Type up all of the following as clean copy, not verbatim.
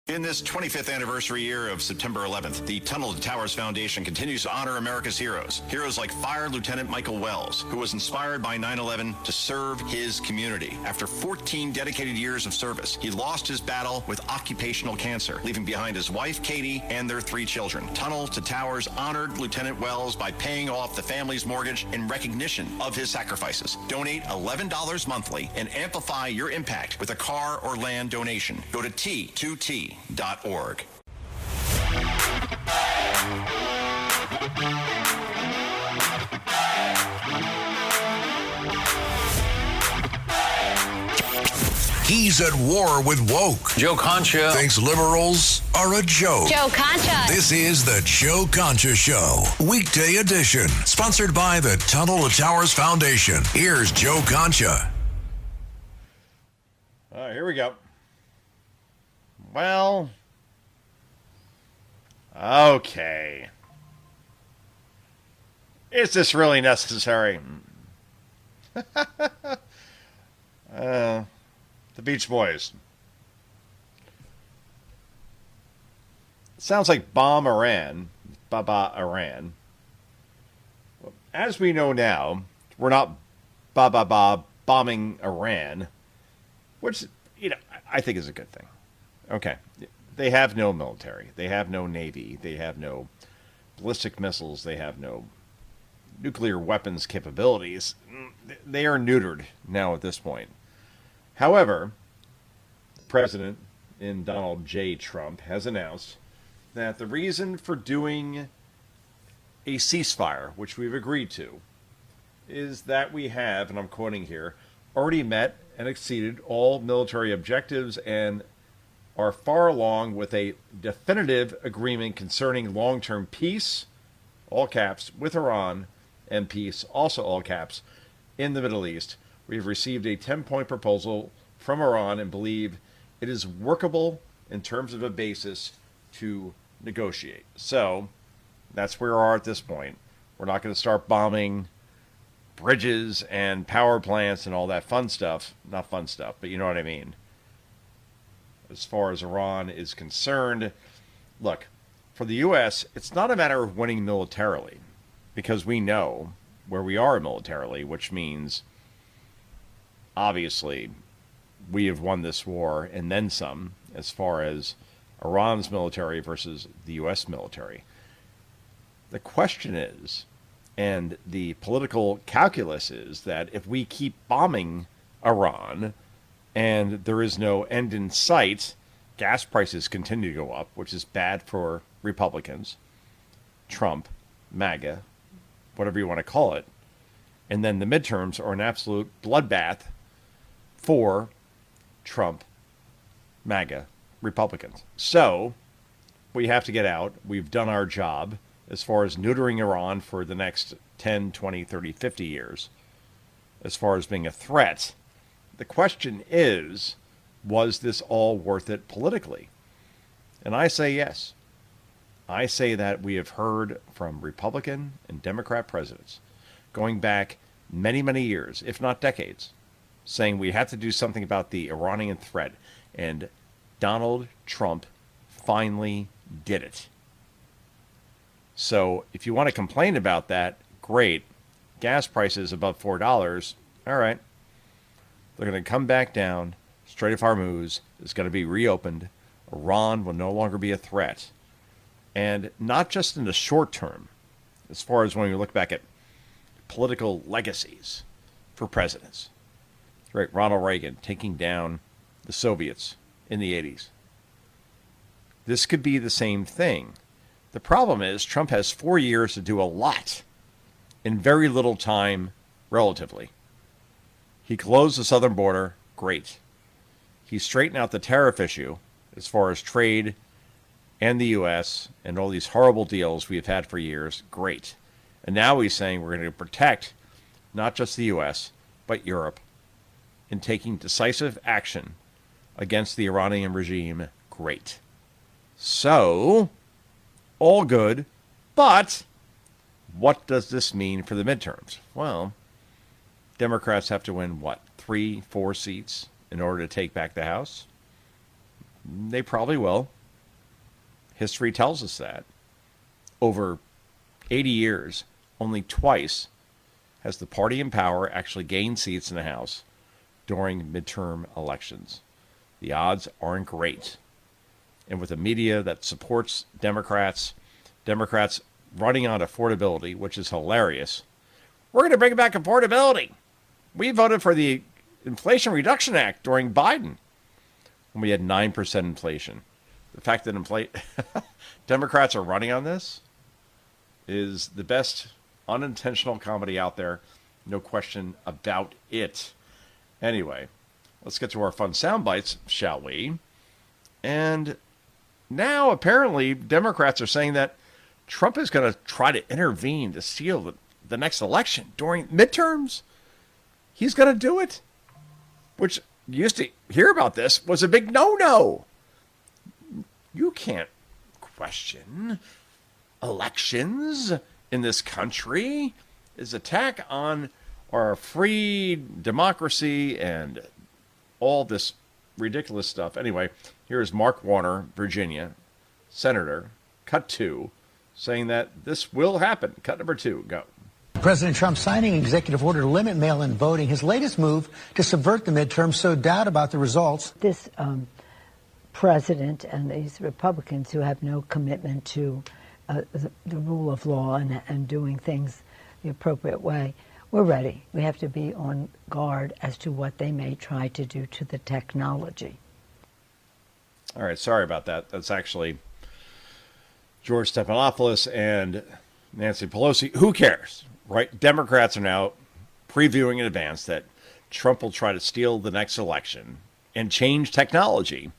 In this 25th anniversary year of September 11th, the Tunnel to Towers Foundation continues to honor America's heroes. Heroes like Fire Lieutenant Michael Wells, who was inspired by 9/11 to serve his community. After 14 dedicated years of service, he lost his battle with occupational cancer, leaving behind his wife, Katie, and their 3 children. Tunnel to Towers honored Lieutenant Wells by paying off the family's mortgage in recognition of his sacrifices. Donate $11 monthly and amplify your impact with a car or land donation. Go to T2T.org. He's at war with woke. Joe Concha thinks liberals are a joke. Joe Concha. This is the Joe Concha Show, weekday edition, sponsored by the Tunnel to Towers Foundation. Here's Joe Concha. All right, here we go. Well, okay. Is this really necessary? The Beach Boys. Sounds like bomb Iran. Baba Iran. As we know now, we're not bombing Iran, which, I think is a good thing. Okay. They have no military. They have no navy. They have no ballistic missiles. They have no nuclear weapons capabilities. They are neutered now at this point. However, the president in Donald J. Trump has announced that the reason for doing a ceasefire, which we've agreed to, is that we have, and I'm quoting here, already met and exceeded all military objectives and are far along with a definitive agreement concerning long-term peace, all caps, with Iran, and peace, also all caps, in the Middle East. We have received a 10-point proposal from Iran and believe it is workable in terms of a basis to negotiate. So that's where we are at this point. We're not going to start bombing bridges and power plants and all that fun stuff. Not fun stuff, but you know what I mean. As far as Iran is concerned, look, for the U.S., it's not a matter of winning militarily, because we know where we are militarily, which means, obviously, we have won this war and then some, as far as Iran's military versus the U.S. military. The question is, and the political calculus is, that if we keep bombing Iran and there is no end in sight, gas prices continue to go up, which is bad for Republicans, Trump, MAGA, whatever you want to call it. And then the midterms are an absolute bloodbath for Trump, MAGA, Republicans. So we have to get out. We've done our job as far as neutering Iran for the next 10, 20, 30, 50 years, as far as being a threat. The question is, was this all worth it politically? And I say yes. I say that we have heard from Republican and Democrat presidents going back many, many years, if not decades, saying we have to do something about the Iranian threat. And Donald Trump finally did it. So if you want to complain about that, great. Gas prices above $4, all right. They're going to come back down. Strait of Hormuz is going to be reopened. Iran will no longer be a threat. And not just in the short term, as far as when we look back at political legacies for presidents. Right, Ronald Reagan taking down the Soviets in the 80s. This could be the same thing. The problem is Trump has 4 years to do a lot in very little time relatively. He closed the southern border, great. He straightened out the tariff issue as far as trade and the U.S. and all these horrible deals we've had for years, great. And now he's saying we're going to protect not just the U.S., but Europe in taking decisive action against the Iranian regime, great. So, all good, but what does this mean for the midterms? Well, Democrats have to win, 3, 4 seats in order to take back the House? They probably will. History tells us that. Over 80 years, only twice has the party in power actually gained seats in the House during midterm elections. The odds aren't great. And with a media that supports Democrats running on affordability, which is hilarious. We're going to bring back affordability. We voted for the Inflation Reduction Act during Biden when we had 9% inflation. The fact that Democrats are running on this is the best unintentional comedy out there. No question about it. Anyway, let's get to our fun sound bites, shall we? And now apparently Democrats are saying that Trump is going to try to intervene to steal the next election during midterms. He's going to do it, which you used to hear about this was a big no-no. You can't question elections in this country. Is attack on our free democracy and all this ridiculous stuff. Anyway, here's Mark Warner, Virginia, Senator, cut 2, saying that this will happen. Cut number 2, go. President Trump signing an executive order to limit mail-in voting, his latest move to subvert the midterms, sowed doubt about the results. This president and these Republicans who have no commitment to the rule of law and doing things the appropriate way, we're ready. We have to be on guard as to what they may try to do to the technology. All right, sorry about that. That's actually George Stephanopoulos and Nancy Pelosi. Who cares, right? Democrats are now previewing in advance that Trump will try to steal the next election and change technology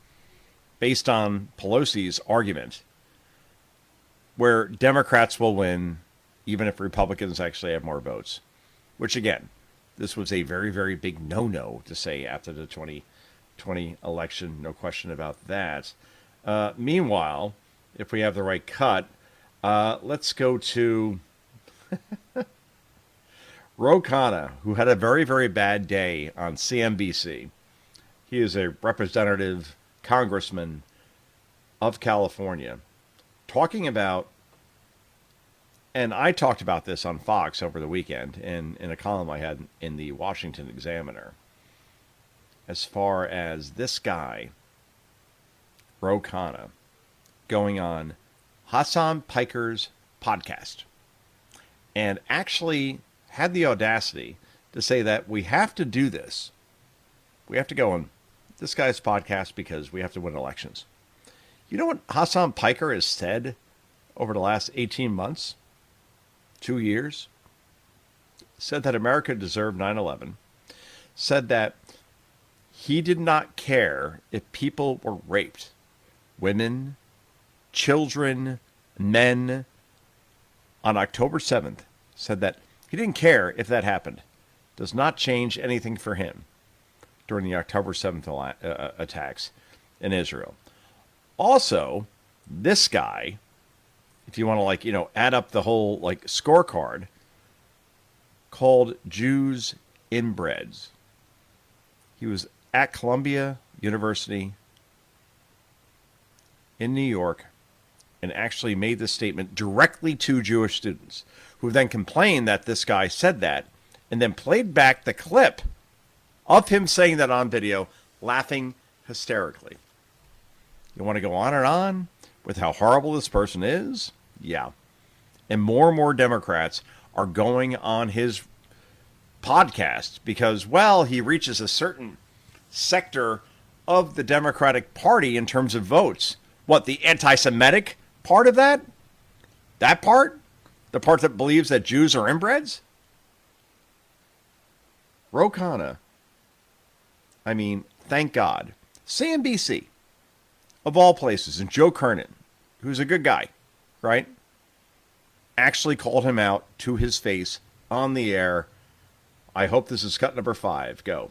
based on Pelosi's argument, where Democrats will win even if Republicans actually have more votes. Which, again, this was a very, very big no-no to say after the 2020 election. No question about that. Meanwhile, if we have the right cut, let's go to Ro Khanna, who had a very, very bad day on CNBC. He is a representative congressman of California, talking about, and I talked about this on Fox over the weekend in a column I had in the Washington Examiner, as far as this guy, Ro Khanna, going on Hassan Piker's podcast and actually had the audacity to say that we have to do this. We have to go on this guy's podcast because we have to win elections. You know what Hassan Piker has said over the last 18 months, 2 years? Said that America deserved 9/11. Said that he did not care if people were raped. Women, children, men. On October 7th, said that he didn't care if that happened. Does not change anything for him during the October 7th attacks in Israel. Also, this guy, if you want to add up the whole scorecard, called Jews inbreds. He was at Columbia University in New York and actually made this statement directly to Jewish students, who then complained that this guy said that and then played back the clip of him saying that on video, laughing hysterically. You want to go on with how horrible this person is? Yeah. And more Democrats are going on his podcast because, well, he reaches a certain sector of the Democratic Party in terms of votes. What, the anti-Semitic part of that? That part? The part that believes that Jews are inbreds? Ro Khanna, I mean, thank God. CNBC, of all places, and Joe Kernan, who's a good guy, right, actually called him out to his face on the air. I hope this is cut number 5. Go.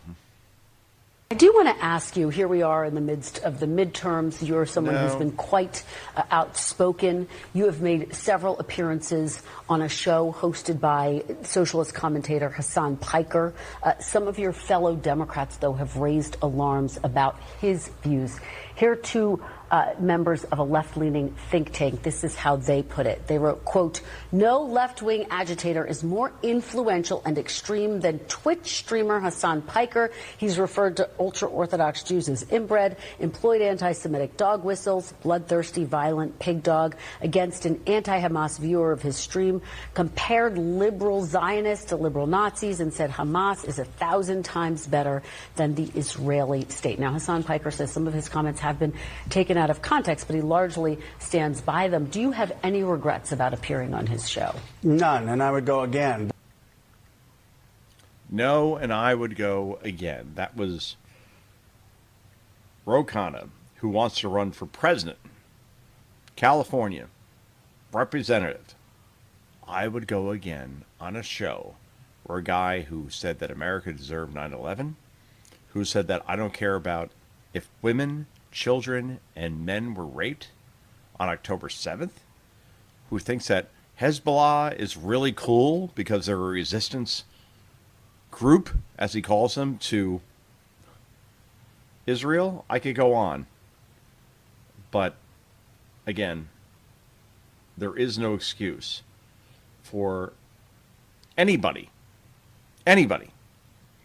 I do want to ask you, here we are in the midst of the midterms. You're someone who's been quite outspoken. You have made several appearances on a show hosted by socialist commentator Hassan Piker. Some of your fellow Democrats, though, have raised alarms about his views. Here to members of a left-leaning think tank. This is how they put it. They wrote, quote, "No left-wing agitator is more influential and extreme than Twitch streamer Hassan Piker. He's referred to ultra-Orthodox Jews as inbred, employed anti-Semitic dog whistles, bloodthirsty, violent pig dog against an anti-Hamas viewer of his stream, compared liberal Zionists to liberal Nazis, and said Hamas is 1,000 times better than the Israeli state." Now, Hassan Piker says some of his comments have been taken out of context, but he largely stands by them. Do you have any regrets about appearing on his show? None, and I would go again. No, and I would go again. That was Ro Khanna, who wants to run for president, California, representative. I would go again on a show where a guy who said that America deserved 9/11, who said that I don't care about if women, children, and men were raped on October 7th, who thinks that Hezbollah is really cool because they're a resistance group, as he calls them, to Israel. I could go on. But, again, there is no excuse for anybody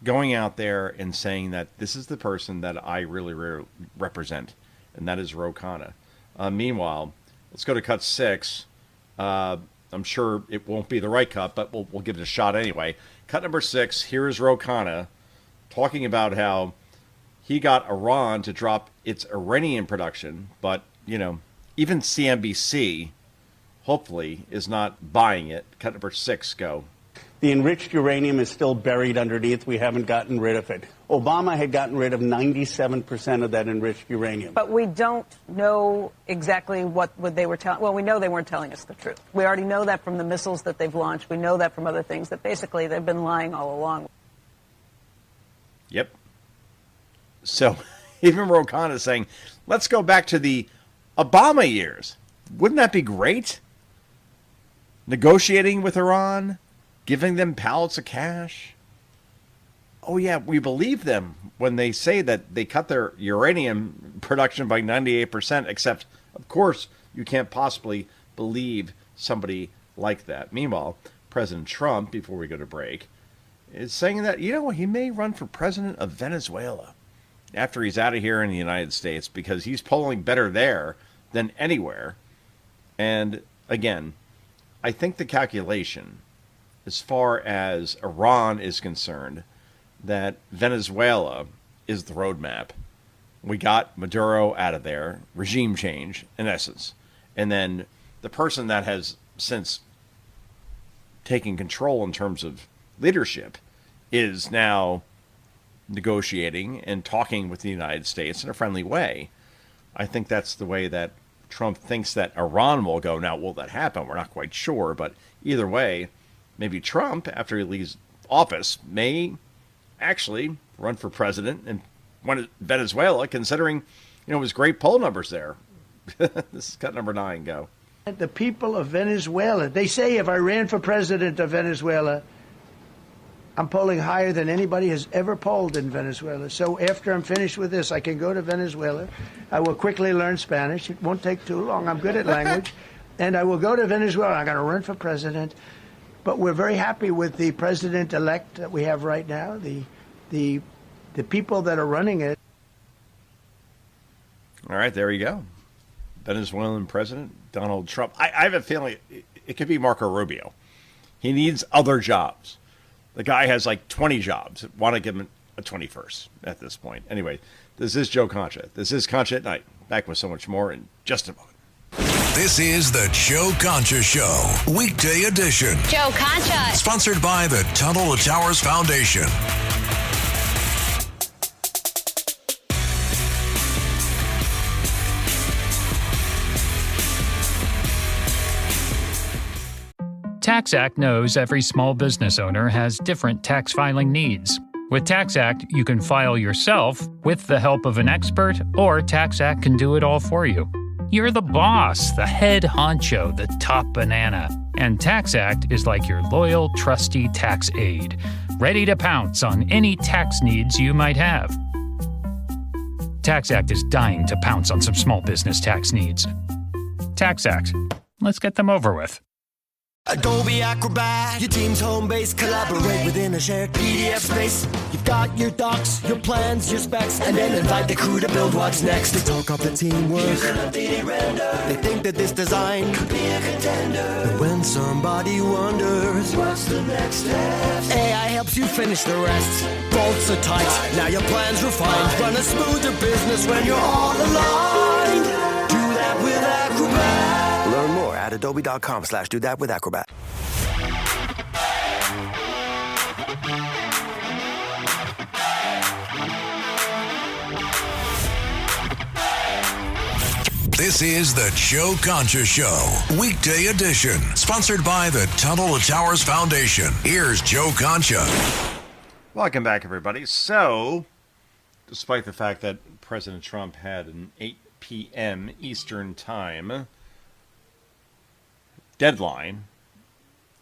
going out there and saying that this is the person that I really represent, and that is Ro Khanna. Meanwhile, let's go to cut 6. I'm sure it won't be the right cut, but we'll give it a shot anyway. Cut number 6, here is Ro Khanna talking about how he got Iran to drop its uranium production, but, you know, even CNBC, hopefully, is not buying it. Cut number 6, go. The enriched uranium is still buried underneath. We haven't gotten rid of it. Obama had gotten rid of 97% of that enriched uranium. But we don't know exactly what they were telling. Well, we know they weren't telling us the truth. We already know that from the missiles that they've launched. We know that from other things, that basically they've been lying all along. Yep. So even Ro Khanna is saying, let's go back to the Obama years. Wouldn't that be great? Negotiating with Iran, giving them pallets of cash. Oh, yeah, we believe them when they say that they cut their uranium production by 98%, except, of course, you can't possibly believe somebody like that. Meanwhile, President Trump, before we go to break, is saying that, you know, he may run for president of Venezuela after he's out of here in the United States because he's polling better there than anywhere. And, again, I think the calculation, as far as Iran is concerned, that Venezuela is the roadmap. We got Maduro out of there, regime change, in essence. And then the person that has since taken control in terms of leadership is now negotiating and talking with the United States in a friendly way. I think that's the way that Trump thinks that Iran will go. Now, will that happen? We're not quite sure, but either way, maybe Trump, after he leaves office, may actually run for president in Venezuela, considering, you know, his great poll numbers there. This is cut number 9, go. The people of Venezuela, they say if I ran for president of Venezuela, I'm polling higher than anybody has ever polled in Venezuela. So after I'm finished with this, I can go to Venezuela. I will quickly learn Spanish. It won't take too long. I'm good at language. And I will go to Venezuela. I'm going to run for president. But we're very happy with the president-elect that we have right now, the people that are running it. All right, there you go. Venezuelan President Donald Trump. I have a feeling it could be Marco Rubio. He needs other jobs. The guy has like 20 jobs. Want to give him a 21st at this point. Anyway, this is Joe Concha. This is Concha at Night. Back with so much more in just a moment. This is the Joe Concha Show, weekday edition. Joe Concha. Sponsored by the Tunnel to Towers Foundation. TaxAct knows every small business owner has different tax filing needs. With TaxAct, you can file yourself with the help of an expert, or TaxAct can do it all for you. You're the boss, the head honcho, the top banana. And TaxAct is like your loyal, trusty tax aide, ready to pounce on any tax needs you might have. TaxAct is dying to pounce on some small business tax needs. TaxAct. Let's get them over with. Adobe Acrobat, your team's home base. Collaborate within a shared PDF space. You've got your docs, your plans, your specs, and then invite the crew to build what's next. They talk up the teamwork. Here's an updated render. They think that this design could be a contender. But when somebody wonders what's the next step, AI helps you finish the rest. Bolts are tight, now your plan's refined. Run a smoother business when you're all aligned. Do that with Acrobat. Learn more at adobe.com/do-that-with-Acrobat. This is the Joe Concha Show, weekday edition, sponsored by the Tunnel to Towers Foundation. Here's Joe Concha. Welcome back, everybody. So, despite the fact that President Trump had an 8 p.m. Eastern Time deadline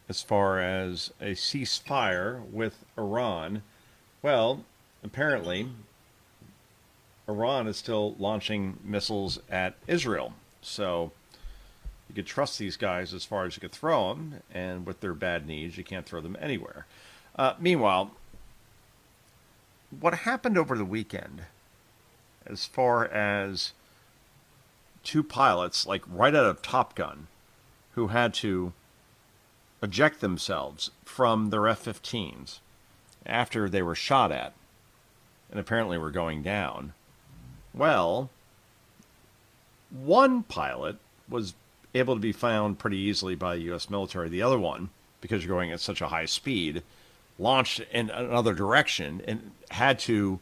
as far as a ceasefire with Iran, well, apparently Iran is still launching missiles at Israel. So you could trust these guys as far as you could throw them, and with their bad knees, you can't throw them anywhere. Meanwhile, what happened over the weekend as far as two pilots, like right out of Top Gun, who had to eject themselves from their F-15s after they were shot at and apparently were going down. Well, one pilot was able to be found pretty easily by the U.S. military. The other one, because you're going at such a high speed, launched in another direction and had to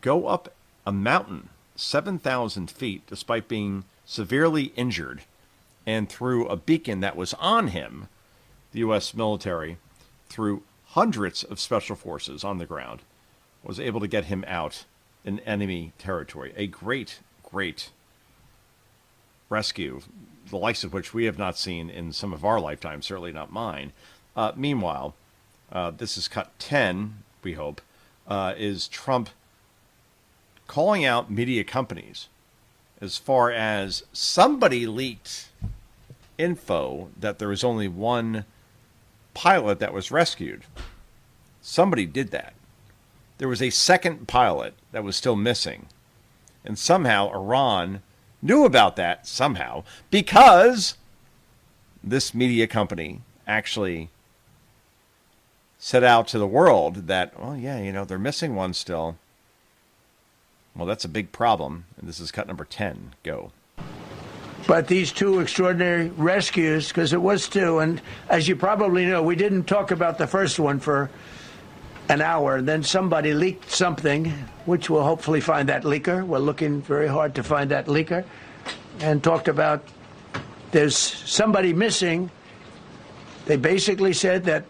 go up a mountain 7,000 feet despite being severely injured. And through a beacon that was on him, the U.S. military, through hundreds of special forces on the ground, was able to get him out in enemy territory. A great, great rescue, the likes of which we have not seen in some of our lifetimes, certainly not mine. Meanwhile, this is cut 10, we hope, is Trump calling out media companies as far as somebody leaked info that there was only one pilot that was rescued. Somebody did that. There was a second pilot that was still missing. And somehow Iran knew about that, somehow, because this media company actually set out to the world that, oh yeah, you know, they're missing one still. Well, that's a big problem. And this is cut number 10. Go. But these two extraordinary rescues, because it was two, and as you probably know, we didn't talk about the first one for an hour, and then somebody leaked something, which we'll hopefully find that leaker. We're looking very hard to find that leaker, and talked about there's somebody missing. They basically said that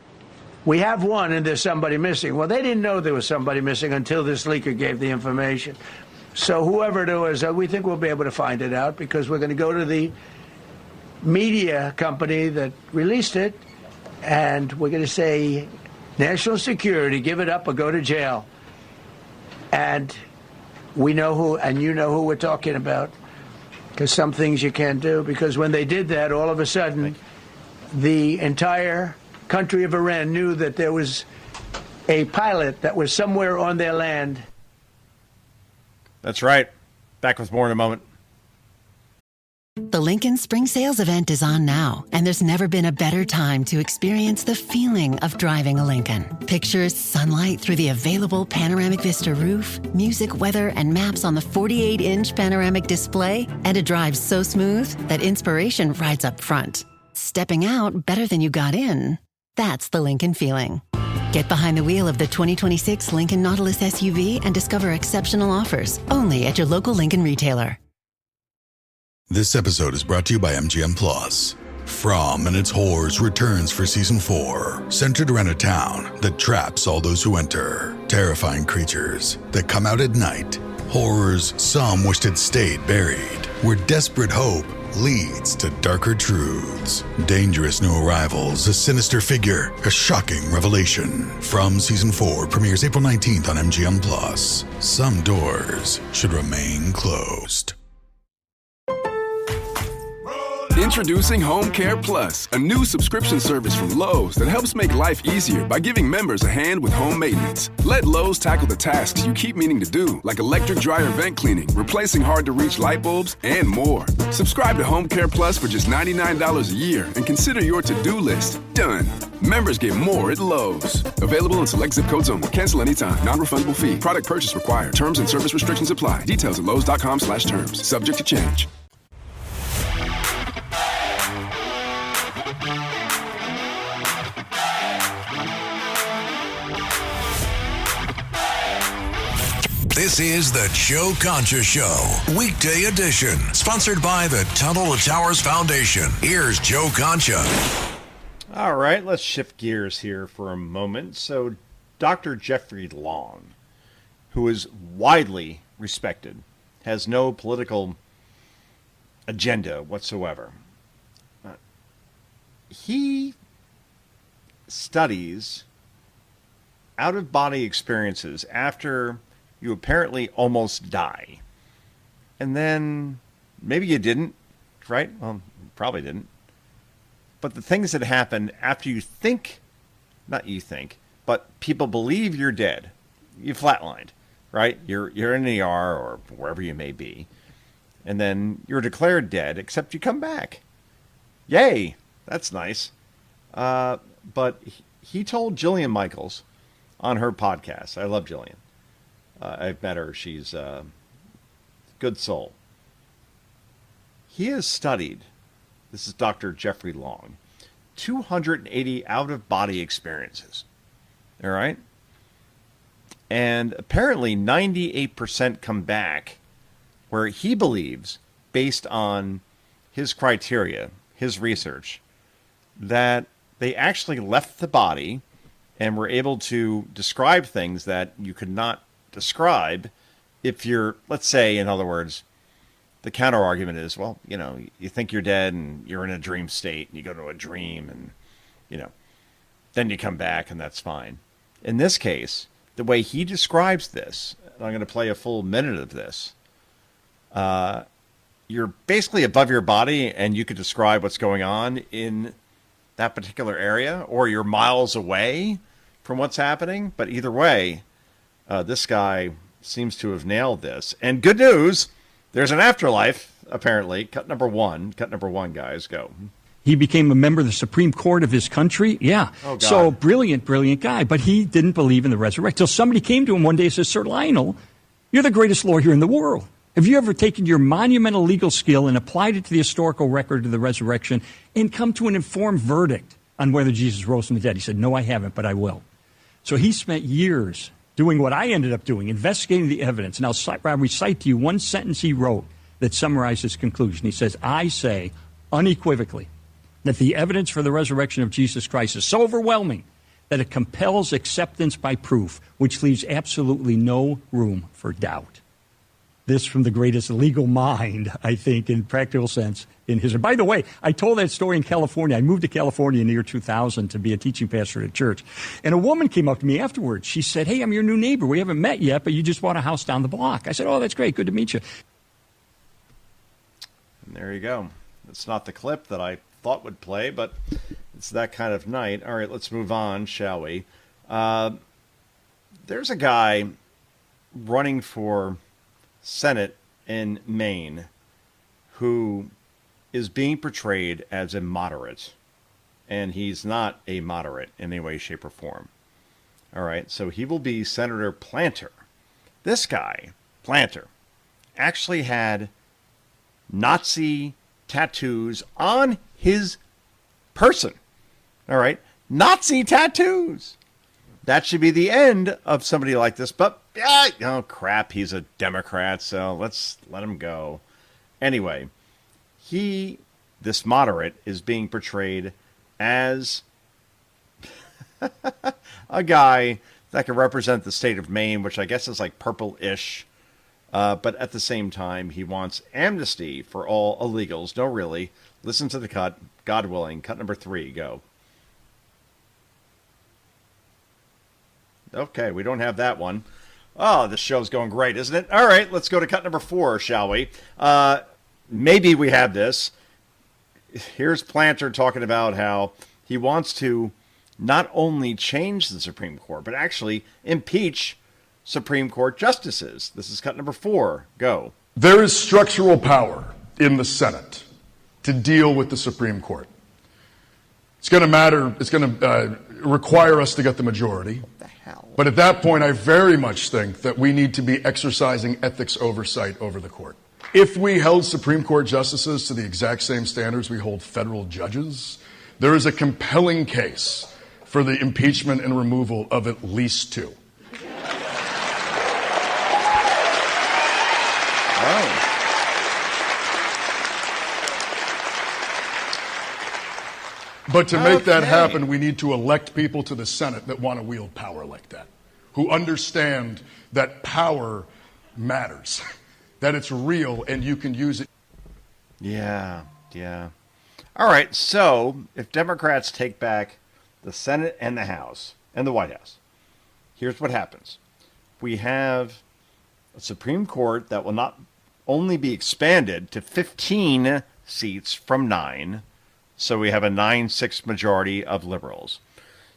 we have one and there's somebody missing. Well, they didn't know there was somebody missing until this leaker gave the information. So whoever it was, we think we'll be able to find it out, because we're going to go to the media company that released it, and we're going to say, national security, give it up or go to jail. And we know who, and you know who we're talking about, because some things you can't do. Because when they did that, all of a sudden, the entire country of Iran knew that there was a pilot that was somewhere on their land. That's right. Back with more in a moment. The Lincoln Spring Sales Event is on now, and there's never been a better time to experience the feeling of driving a Lincoln. Pictures, sunlight through the available panoramic vista roof, music, weather, and maps on the 48-inch panoramic display, and a drive so smooth that inspiration rides up front. Stepping out better than you got in. That's the Lincoln feeling. Get behind the wheel of the 2026 Lincoln Nautilus SUV and discover exceptional offers only at your local Lincoln retailer. This episode is brought to you by MGM Plus. From and its horrors returns for season 4, centered around a town that traps all those who enter. Terrifying creatures that come out at night. Horrors some wished had stayed buried. Where desperate hope leads to darker truths. Dangerous new arrivals, a sinister figure, a shocking revelation. From Season 4 premieres April 19th on MGM+. Some doors should remain closed. Introducing Home Care Plus, a new subscription service from Lowe's that helps make life easier by giving members a hand with home maintenance. Let Lowe's tackle the tasks you keep meaning to do, like electric dryer vent cleaning, replacing hard-to-reach light bulbs, and more. Subscribe to Home Care Plus for just $99 a year and consider your to-do list done. Members get more at Lowe's. Available in select zip codes only. Cancel anytime. Non-refundable fee. Product purchase required. Terms and service restrictions apply. Details at lowes.com/terms. Subject to change. This is the Joe Concha Show, weekday edition, sponsored by the Tunnel to Towers Foundation. Here's Joe Concha. All right, let's shift gears here for a moment. So, Dr. Jeffrey Long, who is widely respected, has no political agenda whatsoever. He studies out-of-body experiences after you apparently almost die. And then maybe you didn't, right? Well, probably didn't. But the things that happen after you think, not you think, but people believe you're dead. You flatlined, right? You're in the ER or wherever you may be. And then you're declared dead, except you come back. Yay! That's nice. But he told Jillian Michaels on her podcast. I love Jillian. I've met her. She's a good soul. He has studied, this is Dr. Jeffrey Long, 280 out-of-body experiences. All right? And apparently 98% come back where he believes, based on his criteria, his research, that they actually left the body and were able to describe things that you could not describe if you're, let's say, in other words, the counter argument is, well, you know, you think you're dead and you're in a dream state and you go to a dream and, you know, then you come back and that's fine. In this case, the way he describes this, and I'm going to play a full minute of this, you're basically above your body and you could describe what's going on in that particular area, or you're miles away from what's happening. But either way, this guy seems to have nailed this. And good news, there's an afterlife, apparently. Cut number one, guys, go. He became a member of the Supreme Court of his country. Yeah. Oh, God. So brilliant guy. But he didn't believe in the resurrection. Till somebody came to him one day and said, Sir Lionel, you're the greatest lawyer in the world. Have you ever taken your monumental legal skill and applied it to the historical record of the resurrection and come to an informed verdict on whether Jesus rose from the dead? He said, no, I haven't, but I will. So he spent years doing what I ended up doing, investigating the evidence. And I'll recite to you one sentence he wrote that summarized his conclusion. He says, I say unequivocally that the evidence for the resurrection of Jesus Christ is so overwhelming that it compels acceptance by proof, which leaves absolutely no room for doubt. This from the greatest legal mind, I think, in practical sense, in history. By the way, I told that story in California. I moved to California in the year 2000 to be a teaching pastor at a church. And a woman came up to me afterwards. She said, hey, I'm your new neighbor. We haven't met yet, but you just bought a house down the block. I said, oh, that's great. Good to meet you. And there you go. It's not the clip that I thought would play, but it's that kind of night. All right, let's move on, shall we? There's a guy running for Senate in Maine who is being portrayed as a moderate, and he's not a moderate in any way, shape, or form. All right, so he will be Senator Planter. This guy, Planter, actually had Nazi tattoos on his person. All right, Nazi tattoos. That should be the end of somebody like this, but oh crap, he's a Democrat, so let's let him go. Anyway, this moderate, is being portrayed as a guy that can represent the state of Maine, which I guess is like purple-ish But at the same time, he wants amnesty for all illegals. No, really. Listen to the cut. God willing. Cut number 3. Go. Okay, we don't have that one. Oh, this show's going great, isn't it? All right, let's go to cut number 4, shall we? Maybe we have this. Here's Planter talking about how he wants to not only change the Supreme Court, but actually impeach Supreme Court justices. This is cut number 4. Go. There is structural power in the Senate to deal with the Supreme Court. It's going to matter. It's going to require us to get the majority. What the hell? But at that point, I very much think that we need to be exercising ethics oversight over the court. If we held Supreme Court justices to the exact same standards we hold federal judges, there is a compelling case for the impeachment and removal of at least 2. But to make that happen, we need to elect people to the Senate that want to wield power like that, who understand that power matters, that it's real and you can use it. Yeah. All right, so if Democrats take back the Senate and the House and the White House, here's what happens. We have a Supreme Court that will not only be expanded to 15 seats from 9, so we have a 9-6 majority of liberals.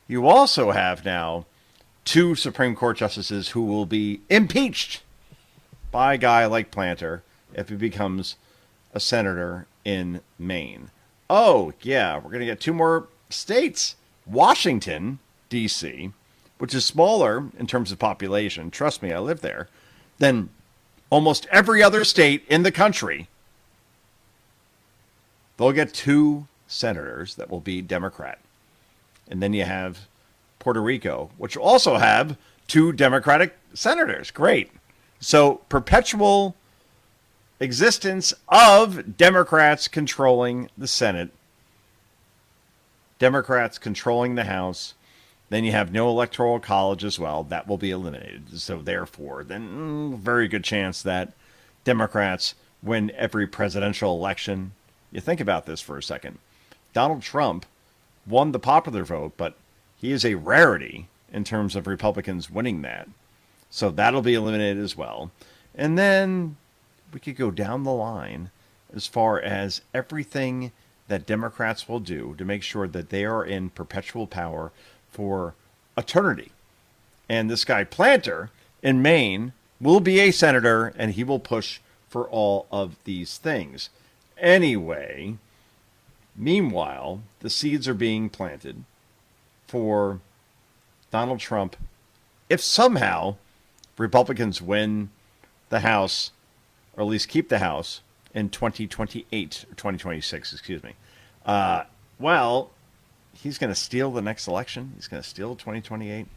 You also have now 2 Supreme Court justices who will be impeached by a guy like Planter if he becomes a senator in Maine. Oh, yeah, we're going to get 2 more states. Washington, D.C., which is smaller in terms of population, trust me, I live there, than almost every other state in the country. They'll get 2 senators that will be Democrat. And then you have Puerto Rico, which will also have 2 Democratic senators. Great. So perpetual existence of Democrats controlling the Senate, Democrats controlling the House. Then you have no electoral college as well. That will be eliminated. So therefore, then very good chance that Democrats win every presidential election. You think about this for a second. Donald Trump won the popular vote, but he is a rarity in terms of Republicans winning that. So that'll be eliminated as well. And then we could go down the line as far as everything that Democrats will do to make sure that they are in perpetual power for eternity. And this guy Planter in Maine will be a senator, and he will push for all of these things. Anyway, meanwhile, the seeds are being planted for Donald Trump. If somehow Republicans win the House, or at least keep the House in 2028, or 2026, excuse me, well, he's going to steal the next election. He's going to steal 2028.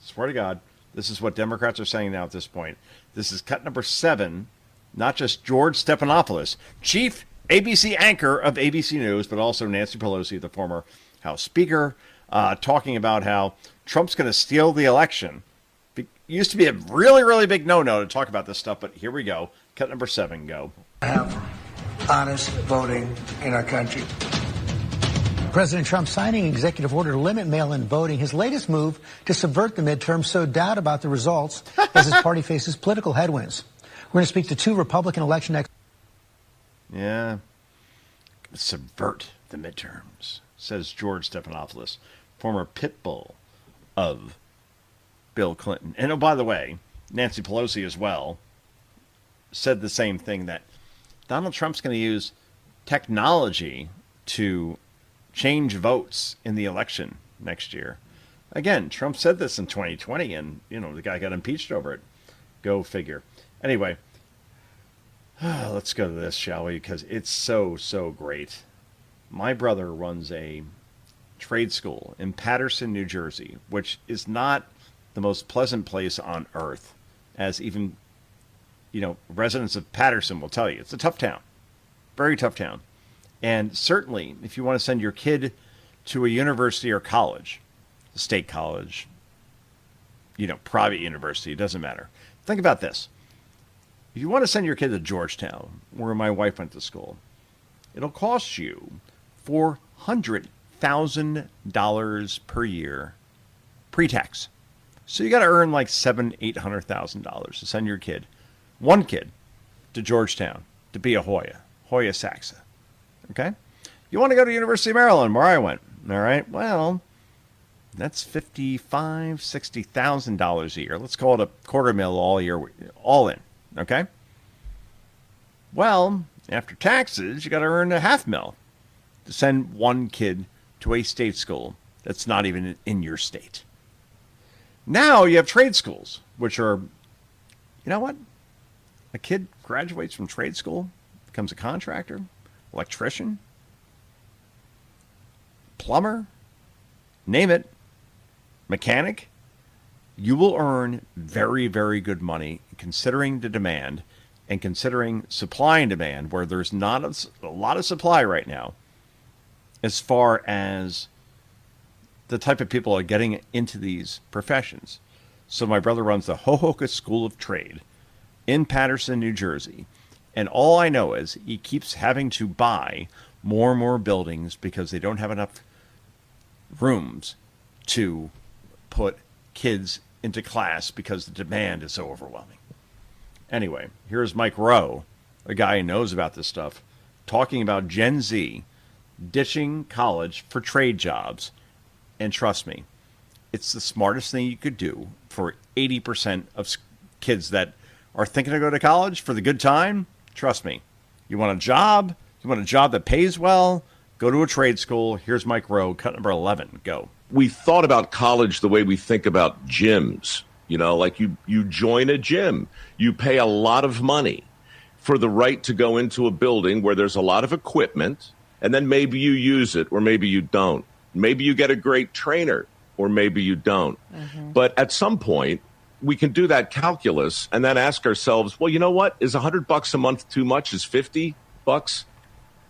Swear to God, this is what Democrats are saying now at this point. This is cut number 7, not just George Stephanopoulos, chief ABC anchor of ABC News, but also Nancy Pelosi, the former House Speaker, talking about how Trump's going to steal the election. It used to be a really, really big no-no to talk about this stuff, but here we go. Cut number 7, go. Have honest voting in our country. President Trump signing executive order to limit mail-in voting, his latest move to subvert the midterm, sowed doubt about the results as his party faces political headwinds. We're going to speak to 2 Republican election experts. Yeah. Subvert the midterms, says George Stephanopoulos, former pit bull of Bill Clinton. And oh, by the way, Nancy Pelosi as well said the same thing, that Donald Trump's going to use technology to change votes in the election next year. Again, Trump said this in 2020, and, the guy got impeached over it. Go figure. Anyway, let's go to this, shall we? Because it's so, so great. My brother runs a trade school in Paterson, New Jersey, which is not the most pleasant place on earth, as even, residents of Paterson will tell you. It's a tough town. Very tough town. And certainly, if you want to send your kid to a university or college, a state college, private university, it doesn't matter. Think about this. If you want to send your kid to Georgetown, where my wife went to school, it'll cost you $400,000 per year pre-tax. So you got to earn like $700,000-$800,000 to send your kid, one kid, to Georgetown to be a Hoya Saxa. Okay? You want to go to University of Maryland, where I went. All right? Well, that's $50,000-$60,000 a year. Let's call it a $250,000 all year, all in. Okay? Well, after taxes, you got to earn $500,000 to send one kid to a state school that's not even in your state. Now you have trade schools, which are, you know what? A kid graduates from trade school, becomes a contractor, electrician, plumber, name it, mechanic. You will earn very, very good money considering the demand and considering supply and demand, where there's not a lot of supply right now as far as the type of people are getting into these professions. So my brother runs the Hohoka School of Trade in Paterson, New Jersey. And all I know is he keeps having to buy more and more buildings because they don't have enough rooms to put kids into class because the demand is so overwhelming. Anyway, here's Mike Rowe, a guy who knows about this stuff, talking about Gen Z ditching college for trade jobs. And trust me, it's the smartest thing you could do for 80% of kids that are thinking of going to college for the good time. Trust me, you want a job that pays well, go to a trade school. Here's Mike Rowe, cut number 11. Go. We thought about college the way we think about gyms. You know, like you join a gym, you pay a lot of money for the right to go into a building where there's a lot of equipment, and then maybe you use it or maybe you don't. Maybe you get a great trainer or maybe you don't. Mm-hmm. But at some point, we can do that calculus and then ask ourselves, well, you know what? Is $100 a month too much? Is $50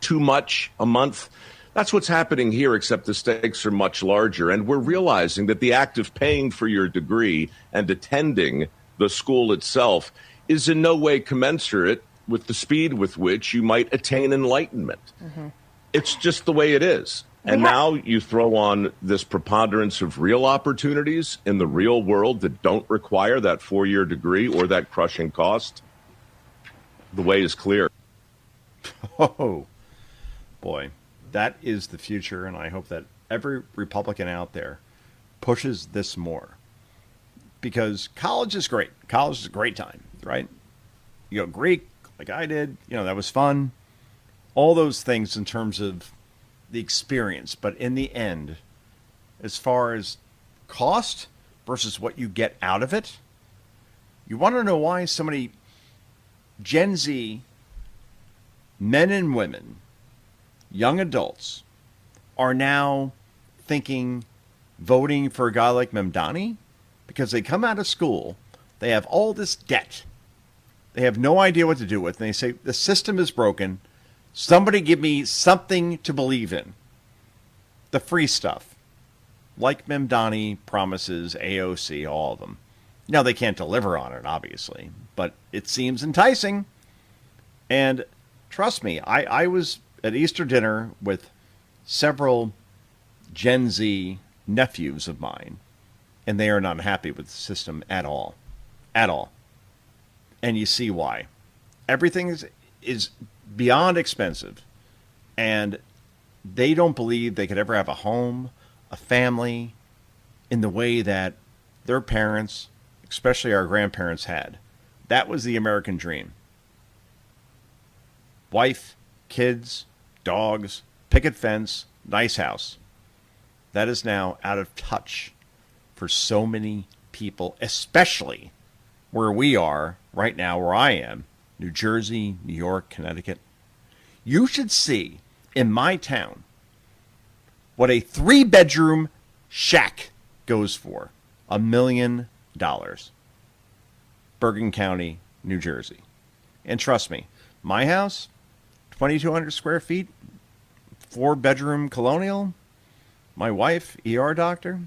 too much a month? That's what's happening here, except the stakes are much larger. And we're realizing that the act of paying for your degree and attending the school itself is in no way commensurate with the speed with which you might attain enlightenment. Mm-hmm. It's just the way it is. And now you throw on this preponderance of real opportunities in the real world that don't require that 4-year degree or that crushing cost. The way is clear. Oh, boy. That is the future, and I hope that every Republican out there pushes this more. Because college is great. College is a great time, right? You go Greek, like I did. You know, that was fun. All those things in terms of the experience. But in the end, as far as cost versus what you get out of it, you want to know why so many Gen Z men and women, young adults, are now voting for a guy like Mamdani? Because they come out of school, they have all this debt. They have no idea what to do with. And they say, the system is broken. Somebody give me something to believe in. The free stuff. Like Mamdani promises, AOC, all of them. Now, they can't deliver on it, obviously. But it seems enticing. And trust me, I was at Easter dinner with several Gen Z nephews of mine. And they are not happy with the system at all. At all. And you see why. Everything is beyond expensive, and they don't believe they could ever have a home, a family, in the way that their parents, especially our grandparents, had. That was the American dream. Wife, kids, dogs, picket fence, nice house. That is now out of touch for so many people, especially where we are right now, where I am, New Jersey, New York, Connecticut. You should see in my town what a 3-bedroom shack goes for. $1 million. Bergen County, New Jersey. And trust me, my house, 2,200 square feet, 4-bedroom colonial. My wife, ER doctor,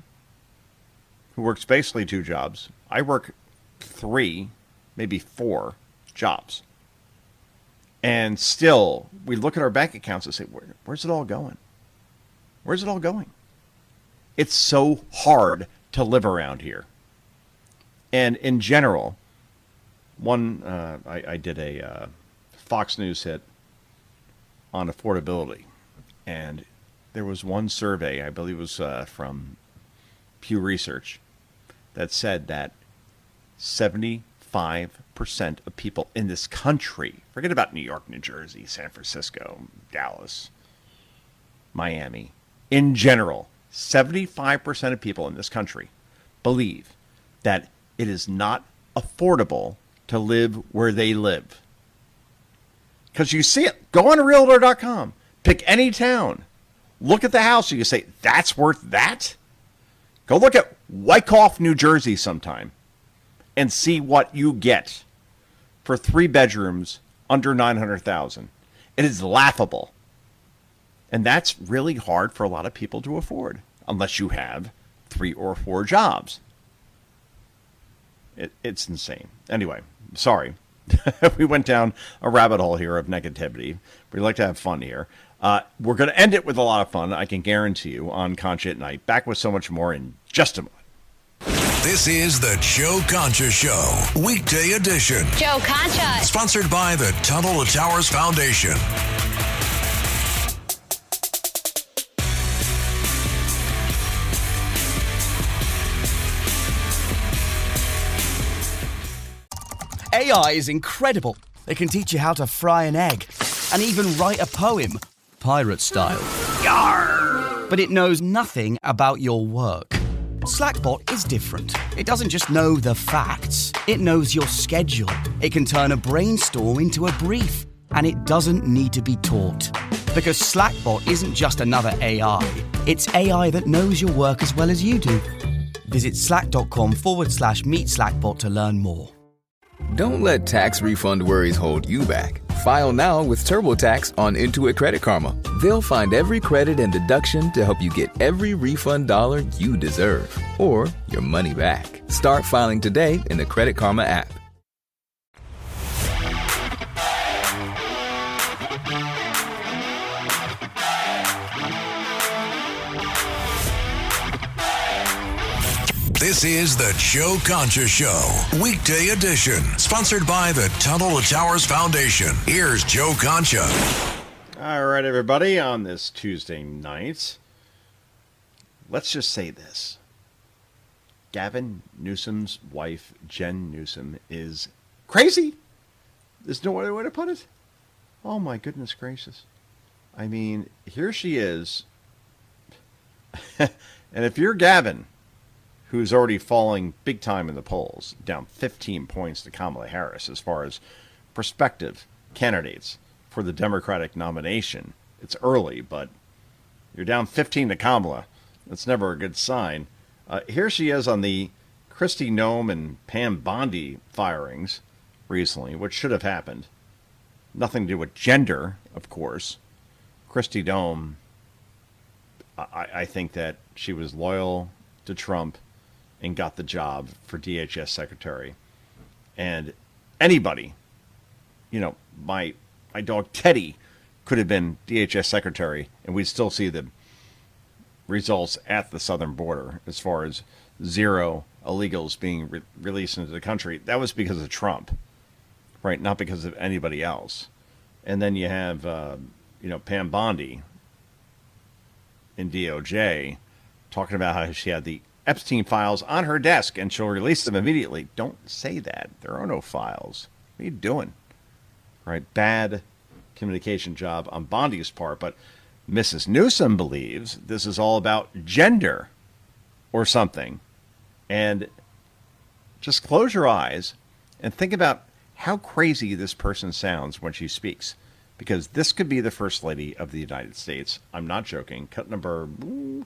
who works basically 2 jobs. I work 3, maybe 4. jobs. And still, we look at our bank accounts and say, where's it all going? Where's it all going? It's so hard to live around here. And in general, I did a Fox News hit on affordability. And there was one survey, I believe it was from Pew Research, that said that 75% of people in this country, forget about New York, New Jersey, San Francisco, Dallas, Miami, in general, 75% of people in this country believe that it is not affordable to live where they live. Because you see it. Go on to Realtor.com. Pick any town. Look at the house. And you say, that's worth that? Go look at Wyckoff, New Jersey sometime and see what you get for 3 bedrooms under $900,000. It is laughable. And that's really hard for a lot of people to afford unless you have 3 or 4 jobs. It's insane. Anyway, sorry. We went down a rabbit hole here of negativity. We like to have fun here. We're going to end it with a lot of fun, I can guarantee you, on Concha at Night. Back with so much more in just a moment. This is the Joe Concha Show, weekday edition. Joe Concha. Sponsored by the Tunnel to Towers Foundation. AI is incredible. It can teach you how to fry an egg and even write a poem, pirate style. Yarr! But it knows nothing about your work. Slackbot is different. It doesn't just know the facts. It knows your schedule. It can turn a brainstorm into a brief. And it doesn't need to be taught. Because Slackbot isn't just another AI. It's AI that knows your work as well as you do. Visit slack.com/meet Slackbot to learn more. Don't let tax refund worries hold you back. File now with TurboTax on Intuit Credit Karma. They'll find every credit and deduction to help you get every refund dollar you deserve, or your money back. Start filing today in the Credit Karma app. This is the Joe Concha Show, weekday edition, sponsored by the Tunnel to Towers Foundation. Here's Joe Concha. All right, everybody, on this Tuesday night, let's just say this. Gavin Newsom's wife, Jen Newsom, is crazy. There's no other way to put it. Oh, my goodness gracious. I mean, here she is. And if you're Gavin, who's already falling big time in the polls, down 15 points to Kamala Harris as far as prospective candidates for the Democratic nomination. It's early, but you're down 15 to Kamala. That's never a good sign. Here she is on the Kristi Noem and Pam Bondi firings recently, which should have happened. Nothing to do with gender, of course. Kristi Noem, I think that she was loyal to Trump and got the job for DHS secretary. And anybody, you know, my dog Teddy could have been DHS secretary, and we'd still see the results at the southern border as far as 0 illegals being released into the country. That was because of Trump, right? Not because of anybody else. And then you have, Pam Bondi in DOJ talking about how she had the Epstein files on her desk and she'll release them immediately. Don't say that. There are no files. What are you doing? Right? Bad communication job on Bondi's part. But Mrs. Newsom believes this is all about gender or something. And just close your eyes and think about how crazy this person sounds when she speaks. Because this could be the First Lady of the United States. I'm not joking. Cut number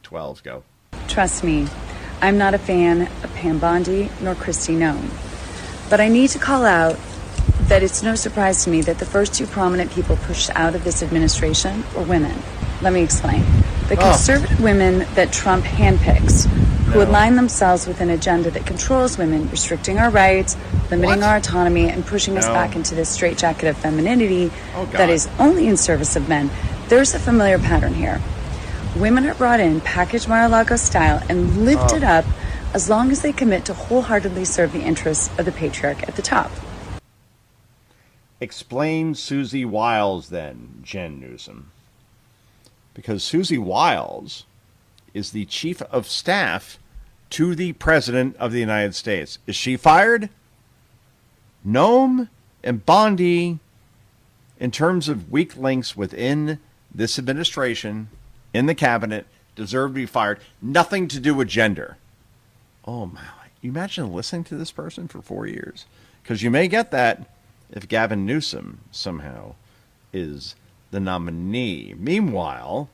12, go. Trust me, I'm not a fan of Pam Bondi nor Kristi Noem. But I need to call out that it's no surprise to me that the first 2 prominent people pushed out of this administration were women. Let me explain. The conservative women that Trump handpicks, who align themselves with an agenda that controls women, restricting our rights, limiting our autonomy and pushing us back into this straitjacket of femininity that is only in service of men. There's a familiar pattern here. Women are brought in, packaged Mar-a-Lago style, and lifted up as long as they commit to wholeheartedly serve the interests of the patriarch at the top. Explain Susie Wiles then, Jen Newsom. Because Susie Wiles is the chief of staff to the President of the United States. Is she fired? Noem and Bondi, in terms of weak links within this administration, in the cabinet, deserve to be fired. Nothing to do with gender. Oh, my. You imagine listening to this person for 4 years? Because you may get that if Gavin Newsom somehow is the nominee. Meanwhile,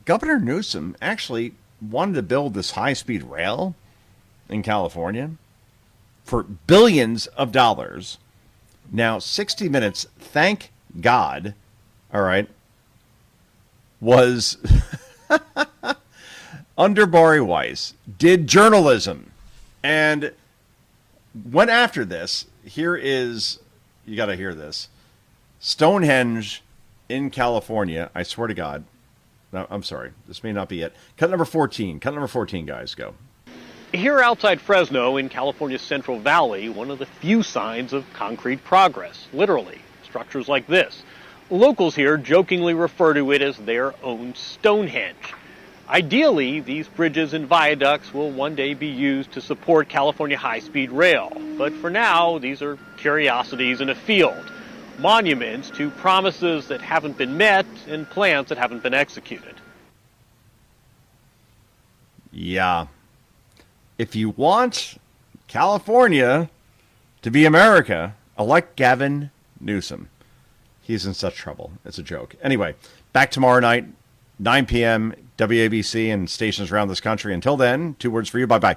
Governor Newsom actually wanted to build this high-speed rail in California for billions of dollars. Now, 60 Minutes, thank God, all right, was under Bari Weiss, did journalism, and went after this. Here is, you got to hear this, Stonehenge in California. I swear to God. No, I'm sorry. This may not be it. Cut number 14. Cut number 14, guys. Go. Here outside Fresno in California's Central Valley, one of the few signs of concrete progress. Literally, structures like this. Locals here jokingly refer to it as their own Stonehenge. Ideally, these bridges and viaducts will one day be used to support California high-speed rail. But for now, these are curiosities in a field. Monuments to promises that haven't been met and plans that haven't been executed. Yeah. If you want California to be America, elect Gavin Newsom. He's in such trouble. It's a joke. Anyway, back tomorrow night, 9 p.m., WABC and stations around this country. Until then, 2 words for you. Bye-bye.